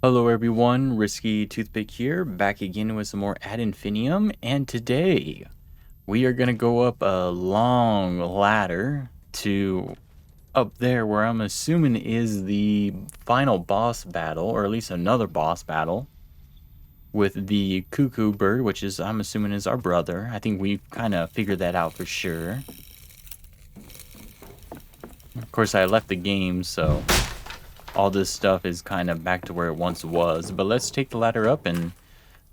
Hello everyone, Risky Toothpick here, back again with some more Ad Infinitum, and today we are gonna go up a long ladder to up there where I'm assuming is the final boss battle, or at least another boss battle, with the cuckoo bird, which is, I'm assuming, is our brother. I think we've kind of figured that out for sure. Of course, I left the game, so all this stuff is kind of back to where it once was, but let's take the ladder up and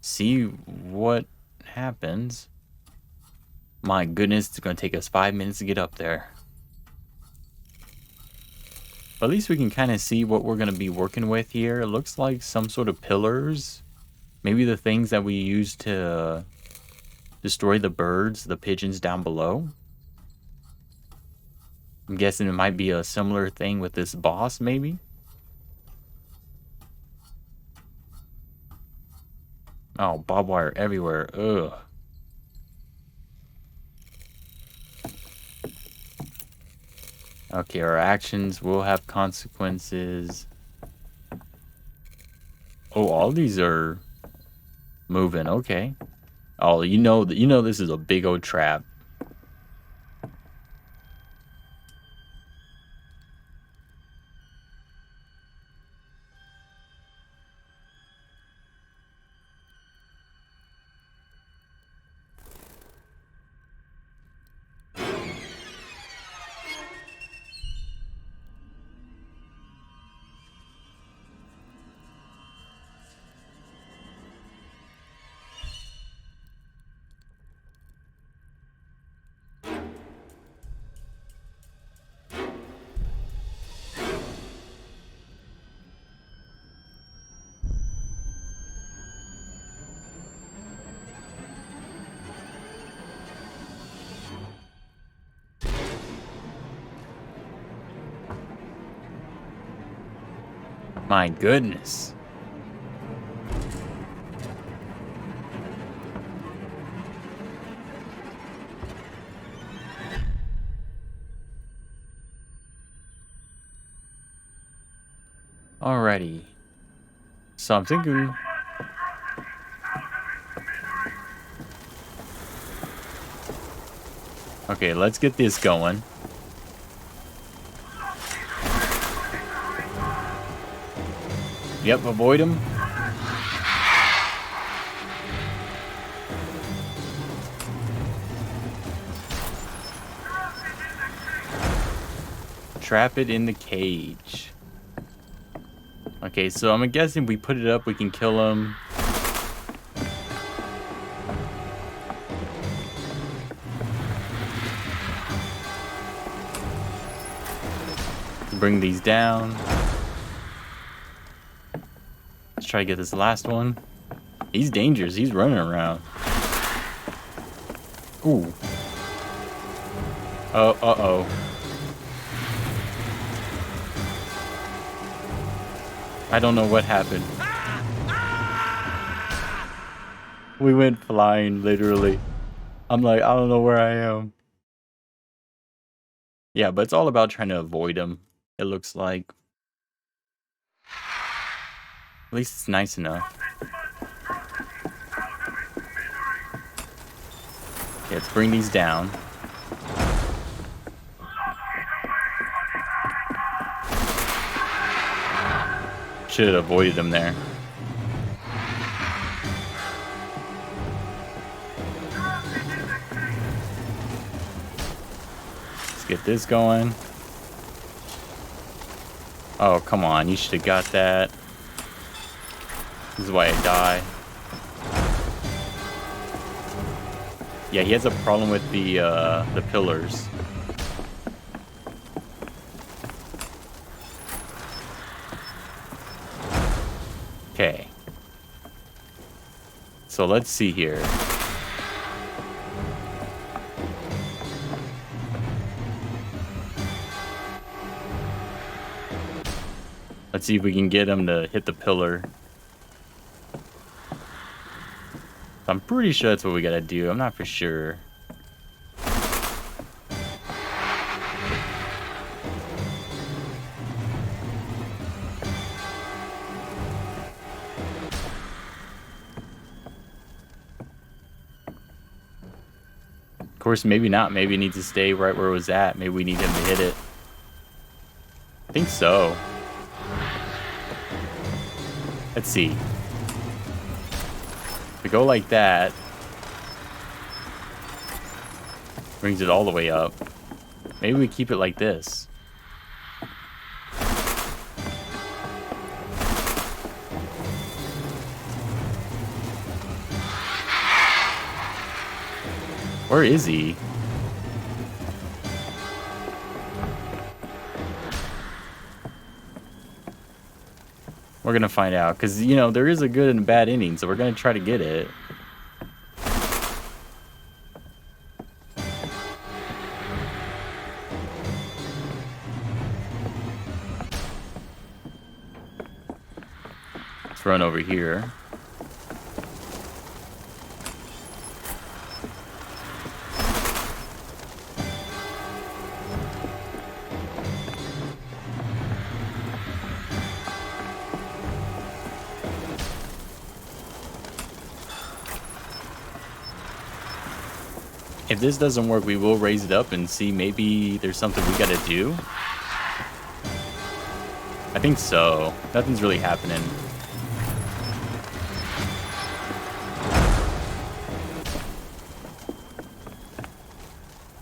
see what happens. My goodness, it's gonna take us 5 minutes to get up there. But at least we can kind of see what we're gonna be working with here. It looks like some sort of pillars. Maybe the things that we use to destroy the birds, the pigeons down below. I'm guessing it might be a similar thing with this boss, maybe. Oh, barbed wire everywhere. Ugh. Okay, our actions will have consequences. Oh, all these are moving. Okay. Oh, you know this is a big old trap. My goodness. Alrighty. So I'm thinking... Okay, let's get this going. Yep, avoid him. Trap it in the cage. Okay, so I'm guessing we put it up, we can kill him. Bring these down. Let's try to get this last one. He's dangerous. He's running around. Ooh. Oh, uh-oh. I don't know what happened. We went flying, literally. I'm like, I don't know where I am. Yeah, but it's all about trying to avoid him, it looks like. At least it's nice enough. Okay, let's bring these down. Should have avoided them there. Let's get this going. Oh, come on. You should have got that. This is why I die. Yeah, he has a problem with the pillars. Okay. So let's see here. Let's see if we can get him to hit the pillar. I'm pretty sure that's what we gotta do. I'm not for sure. course, maybe not. Maybe it needs to stay right where it was at. Maybe we need him to hit it. I think so. Let's see. If we go like that, brings it all the way up. Maybe we keep it like this. Where is he? We're going to find out. Because, you know, there is a good and a bad ending. So we're going to try to get it. Let's run over here. If this doesn't work, we will raise it up and see maybe there's something we gotta do. I think so. Nothing's really happening.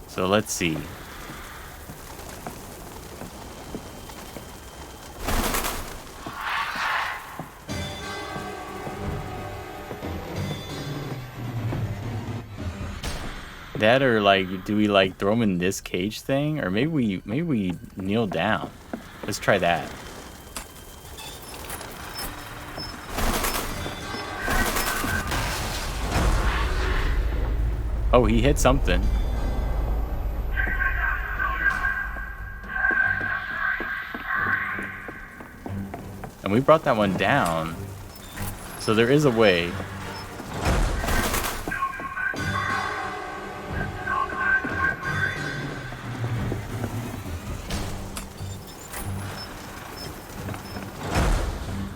So let's see. That or like, do we like throw him in this cage thing, or maybe we kneel down? Let's try that. Oh, he hit something. And we brought that one down. So there is a way.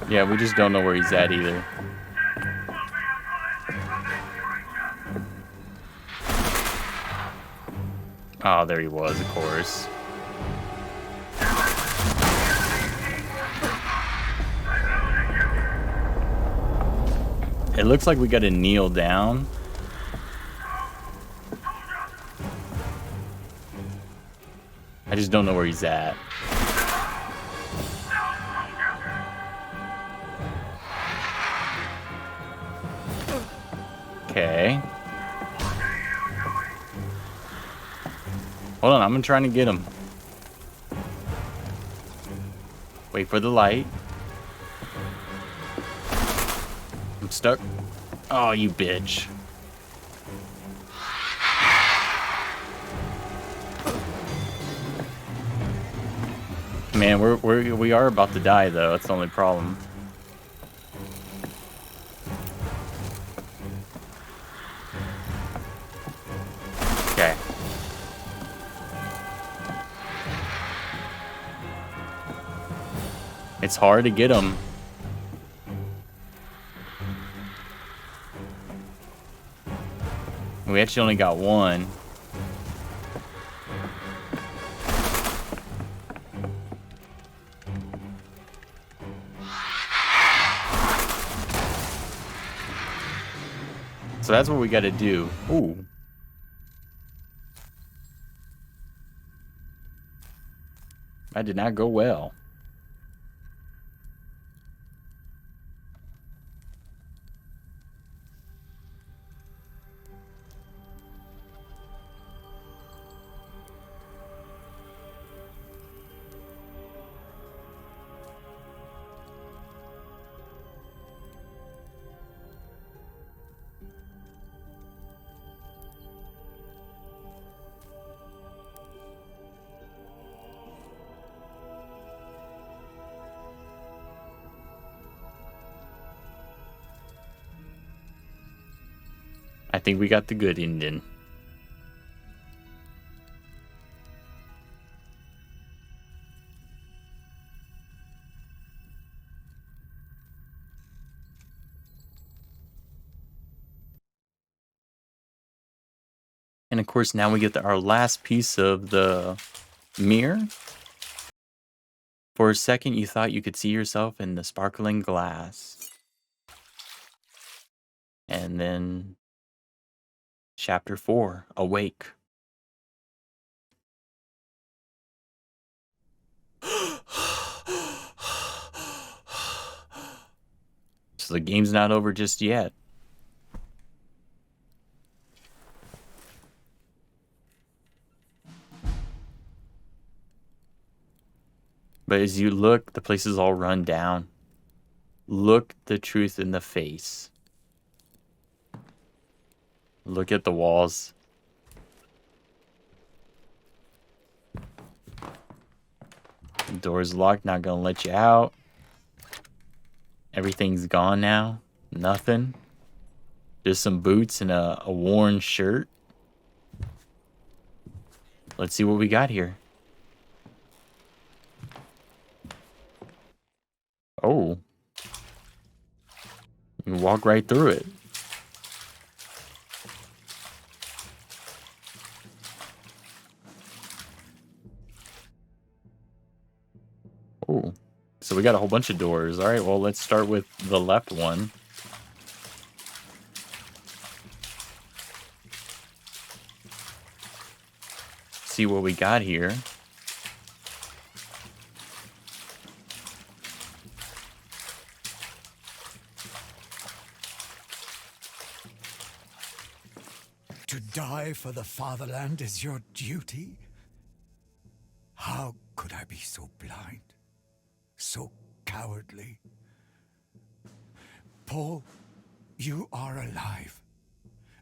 Yeah, we just don't know where he's at either. Oh, there he was, of course. It looks like we gotta kneel down. I just don't know where he's at. Okay. Hold on, I'm trying to get him. Wait for the light. I'm stuck. Oh, you bitch. Man, we are about to die though. That's the only problem. Okay. It's hard to get them. We actually only got one. So that's what we got to do. Ooh. That did not go well. I think we got the good ending. And of course, now we get our last piece of the mirror. For a second, you thought you could see yourself in the sparkling glass. And then, chapter 4, Awake. So the game's not over just yet. But as you look, the place is all run down. Look the truth in the face. Look at the walls. The door's locked, not gonna let you out. Everything's gone now. Nothing. Just some boots and a worn shirt. Let's see what we got here. Oh. You can walk right through it. Oh. So we got a whole bunch of doors. All right, well, let's start with the left one. See what we got here. To die for the fatherland is your duty? How could I be so blind? So cowardly? Paul, you are alive.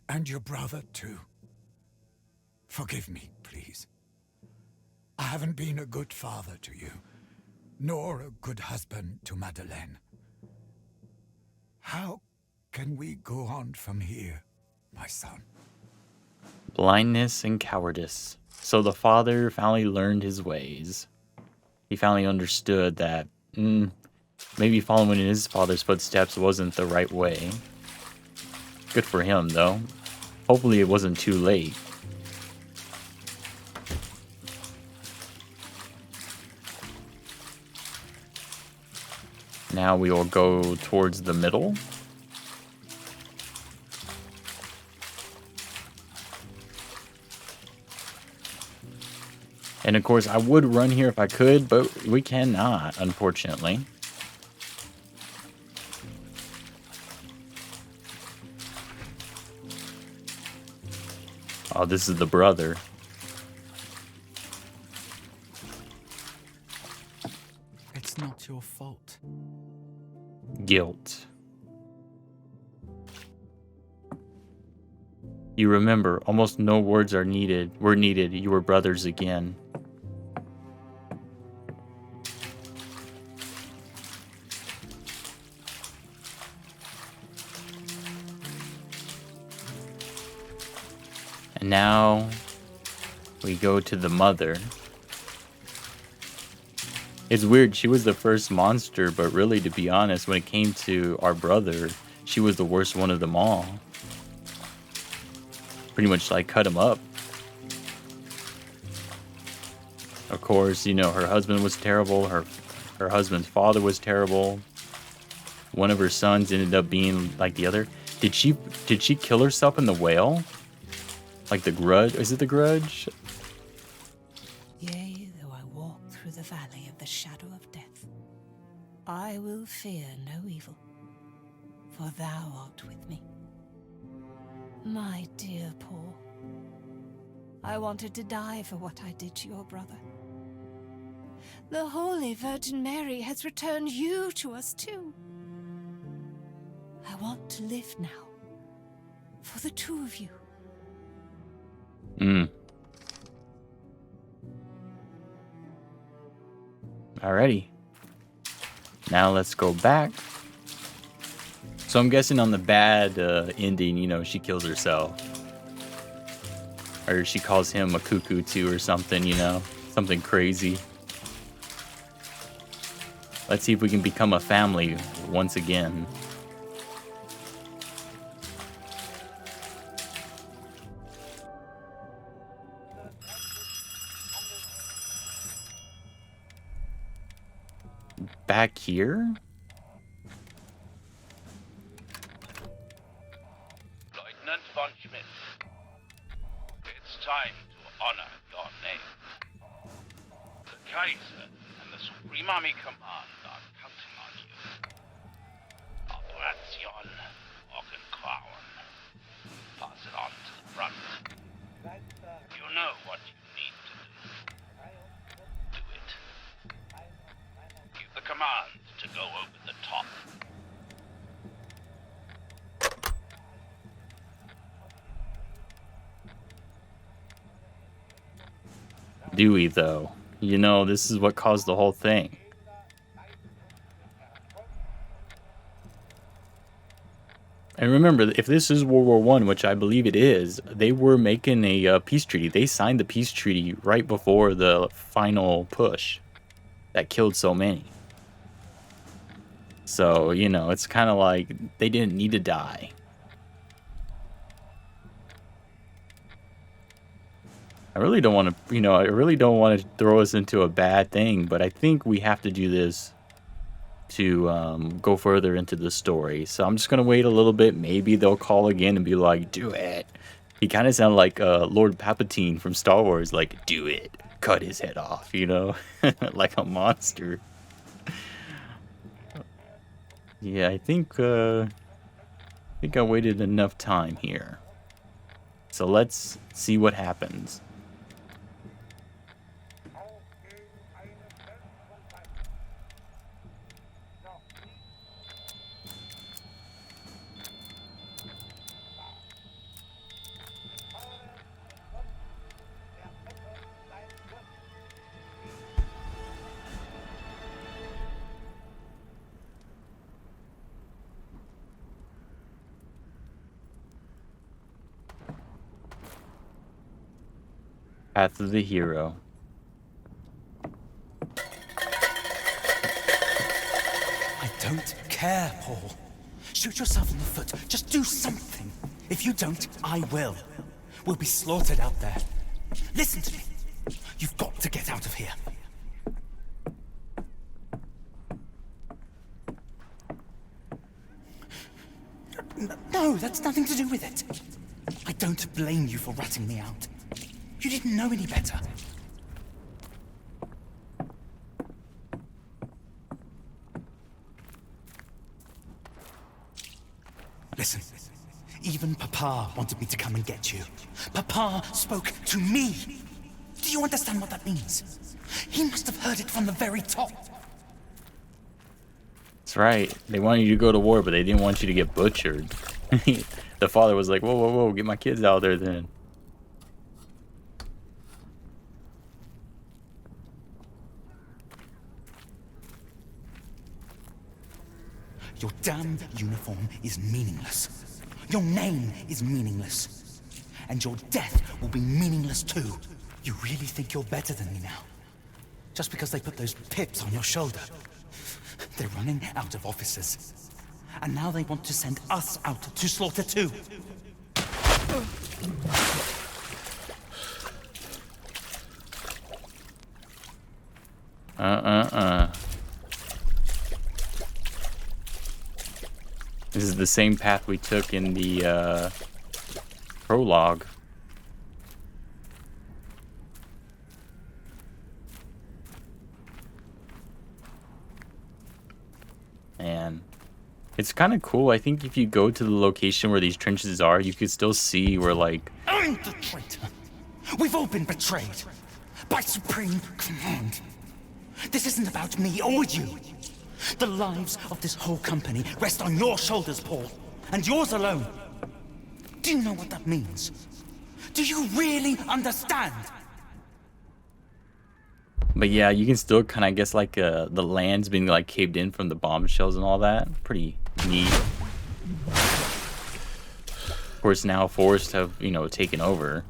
And your brother, too. Forgive me, please. I haven't been a good father to you, nor a good husband to Madeleine. How can we go on from here, my son? Blindness and cowardice. So the father finally learned his ways. He finally understood that maybe following in his father's footsteps wasn't the right way. Good for him, though. Hopefully it wasn't too late. Now we will go towards the middle. And of course, I would run here if I could, but we cannot, unfortunately. Oh, this is the brother. It's not your fault. Guilt. You remember, almost no words were needed. You were brothers again. And now we go to the mother. It's weird, she was the first monster, but really, to be honest, when it came to our brother, she was the worst one of them all. Pretty much like cut him up. Of course, you know, her husband was terrible, her husband's father was terrible. One of her sons ended up being like the other. Did she kill herself in the whale? Like the Grudge? Is it the Grudge? Yea, though I walk through the valley of the shadow of death, I will fear no evil, for thou art with me. My dear Paul, I wanted to die for what I did to your brother. The Holy Virgin Mary has returned you to us too. I want to live now, for the two of you. Alrighty. Now let's go back. So I'm guessing on the bad ending, you know, she kills herself. Or she calls him a cuckoo too or something, you know. Something crazy. Let's see if we can become a family once again. back here? Lieutenant von Schmidt, it's time to honor your name. The Kaiser and the Supreme Army Command are counting on you. Operation Augenkrauen. Pass it on to the front. You know what you need to do. Do it. Give the command to go over the top. Dewey, though. You know, this is what caused the whole thing. And remember, if this is World War One, which I believe it is, they were making a peace treaty. They signed the peace treaty right before the final push that killed so many. So, you know, it's kind of like they didn't need to die. I really don't want to, I really don't want to throw us into a bad thing, but I think we have to do this to go further into the story. So I'm just going to wait a little bit. Maybe they'll call again and be like, do it. He kind of sounded like Lord Palpatine from Star Wars, like, do it. Cut his head off, like a monster. Yeah, I think I waited enough time here. So let's see what happens. Path of the Hero. I don't care, Paul. Shoot yourself in the foot. Just do something. If you don't, I will. We'll be slaughtered out there. Listen to me. You've got to get out of here. No, that's nothing to do with it. I don't blame you for ratting me out. You didn't know any better. Listen, even Papa wanted me to come and get you. Papa spoke to me. Do you understand what that means? He must have heard it from the very top. That's right. They wanted you to go to war, but they didn't want you to get butchered. The father was like, whoa, whoa, whoa, get my kids out there then. Your damn uniform is meaningless. Your name is meaningless. And your death will be meaningless too. You really think you're better than me now? Just because they put those pips on your shoulder. They're running out of officers. And now they want to send us out to slaughter too. This is the same path we took in the prologue. And it's kind of cool. I think if you go to the location where these trenches are, you could still see where, like... I'm the traitor. We've all been betrayed. By Supreme Command. This isn't about me or you. The lives of this whole company rest on your shoulders, Paul. And yours alone. Do you know what that means? Do you really understand? But yeah, you can still kind of guess, like, the land's being, like, caved in from the bombshells and all that. Pretty neat. Of course, now forests have, taken over.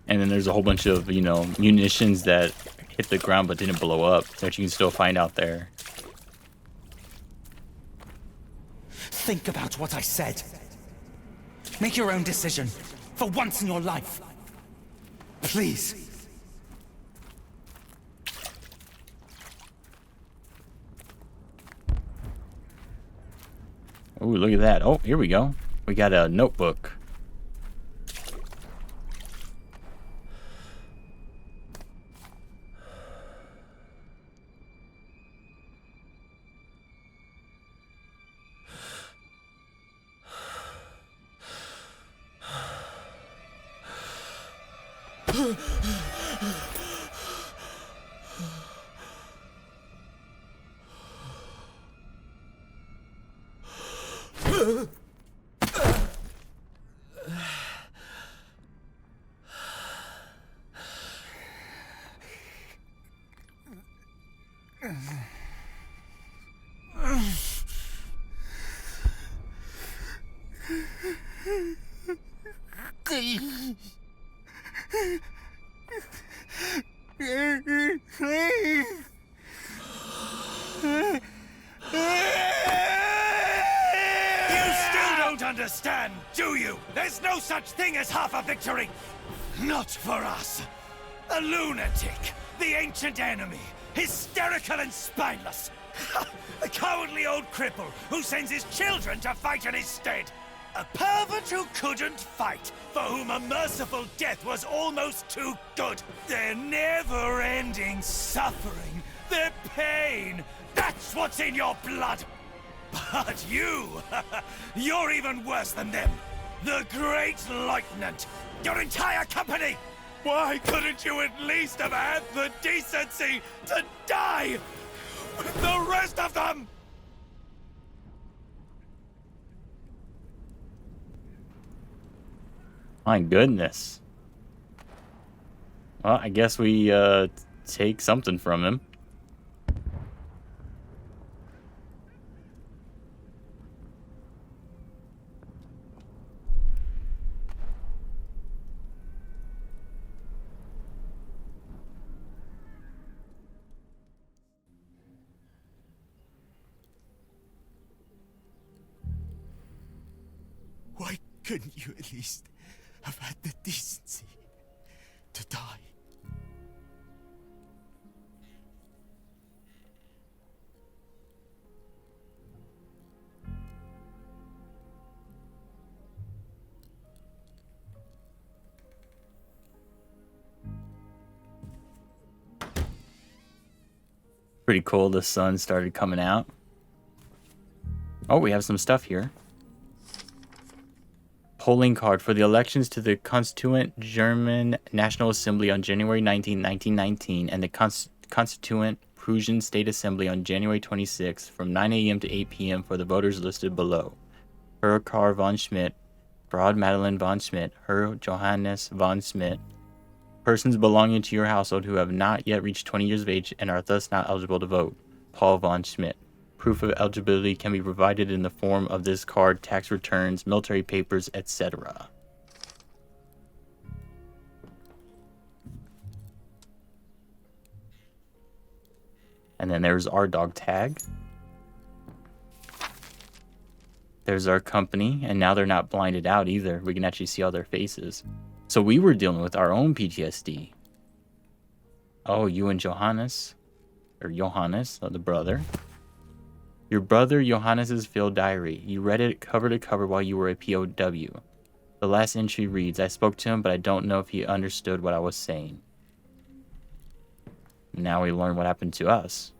And then there's a whole bunch of, munitions that hit the ground but didn't blow up, that you can still find out there. Think about what I said. Make your own decision. for once in your life. Please. Oh, look at that. Oh, here we go. We got a notebook. You still don't understand, do you? There's no such thing as half a victory! Not for us! A lunatic! The ancient enemy! Hysterical and spineless! A cowardly old cripple who sends his children to fight in his stead! A pervert who couldn't fight, for whom a merciful death was almost too good! Their never-ending suffering, their pain, that's what's in your blood! But you, you're even worse than them. The Great Lieutenant, your entire company. Why couldn't you at least have had the decency to die with the rest of them? My goodness. Well, I guess we take something from him. Why couldn't you at least have had the decency to die? Pretty cool. The sun started coming out. Oh, we have some stuff here. Polling card for the elections to the Constituent German National Assembly on January 19, 1919, and the Constituent Prussian State Assembly on January 26 from 9 a.m. to 8 p.m. for the voters listed below. Herr Karl von Schmidt, Broad Madeline von Schmidt, Herr Johannes von Schmidt. Persons belonging to your household who have not yet reached 20 years of age and are thus not eligible to vote. Paul von Schmidt. Proof of eligibility can be provided in the form of this card, tax returns, military papers, etc. And then there's our dog tag. There's our company, and now they're not blinded out either. We can actually see all their faces. So we were dealing with our own PTSD. Oh, you and Johannes, the brother. Your brother Johannes's field diary. You read it cover to cover while you were a POW. The last entry reads, I spoke to him, but I don't know if he understood what I was saying. Now we learn what happened to us.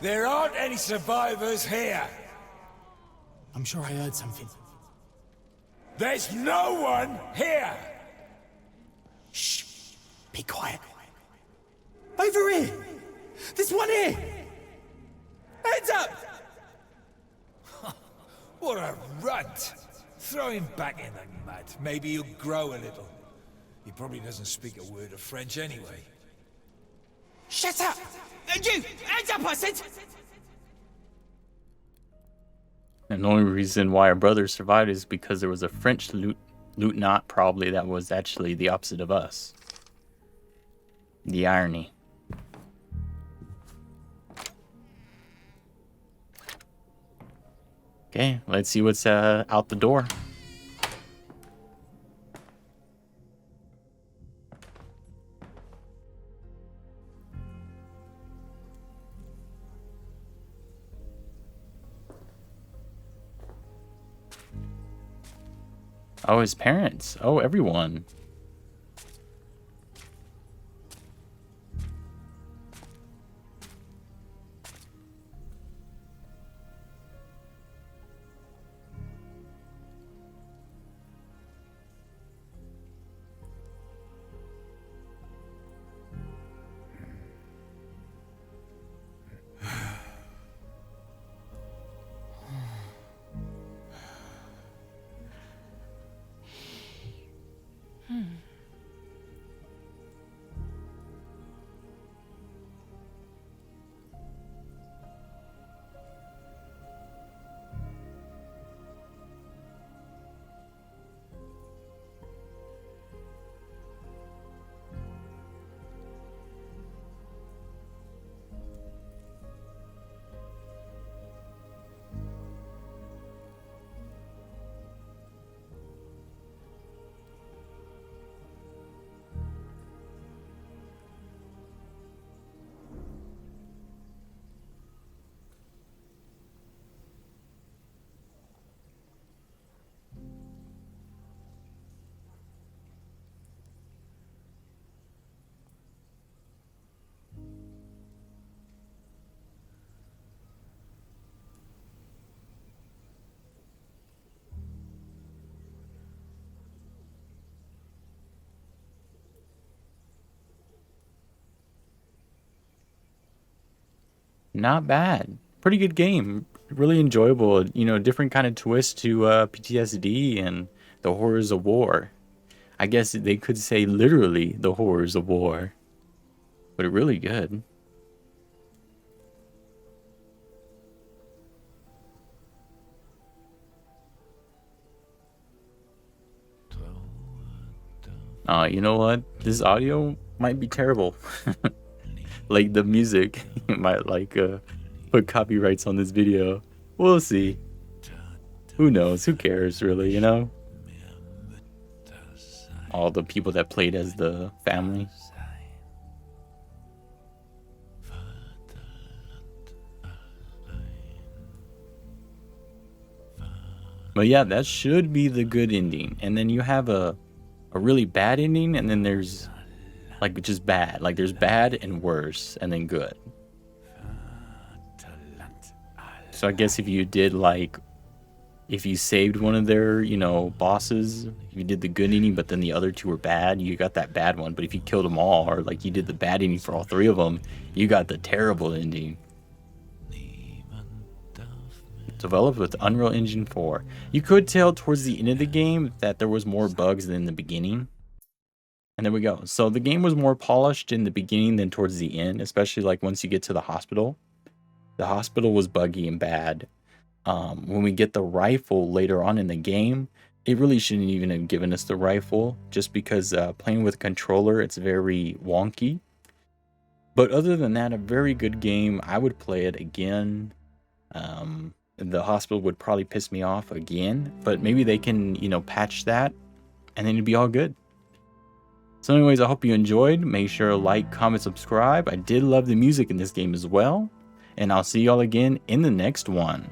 There aren't any survivors here. I'm sure I heard something. There's no one here. Shh! Be quiet. Over here! There's one here! Heads up! What a runt! Throw him back in the mud. Maybe he'll grow a little. He probably doesn't speak a word of French anyway. Shut up! And you! Hands up, I said! And the only reason why our brother survived is because there was a French lieutenant probably that was actually the opposite of us. The irony. Okay, let's see what's out the door. Oh, his parents. Oh, everyone. Not bad. Pretty good game. Really enjoyable. You know, different kind of twist to PTSD and the horrors of war. I guess they could say literally the horrors of war. But really good. You know what? This audio might be terrible. Like the music might like put copyrights on this video. We'll see. Who knows? Who cares really, you know? All the people that played as the family. But yeah, that should be the good ending. And then you have a really bad ending, and then there's like just bad. Like there's bad and worse, and then good. So I guess if you did like, if you saved one of their, you know, bosses, you did the good ending, but then the other two were bad, you got that bad one. But if you killed them all, or like you did the bad ending for all three of them, you got the terrible ending. Developed with Unreal Engine 4. You could tell towards the end of the game that there was more bugs than the beginning. And there we go. So the game was more polished in the beginning than towards the end, especially like once you get to the hospital. The hospital was buggy and bad. When we get the rifle later on in the game, it really shouldn't even have given us the rifle, just because playing with a controller, it's very wonky. But other than that, a very good game. I would play it again. The hospital would probably piss me off again, but maybe they can, you know, patch that and then it'd be all good. So anyways, I hope you enjoyed. Make sure to like, comment, subscribe. I did love the music in this game as well. And I'll see y'all again in the next one.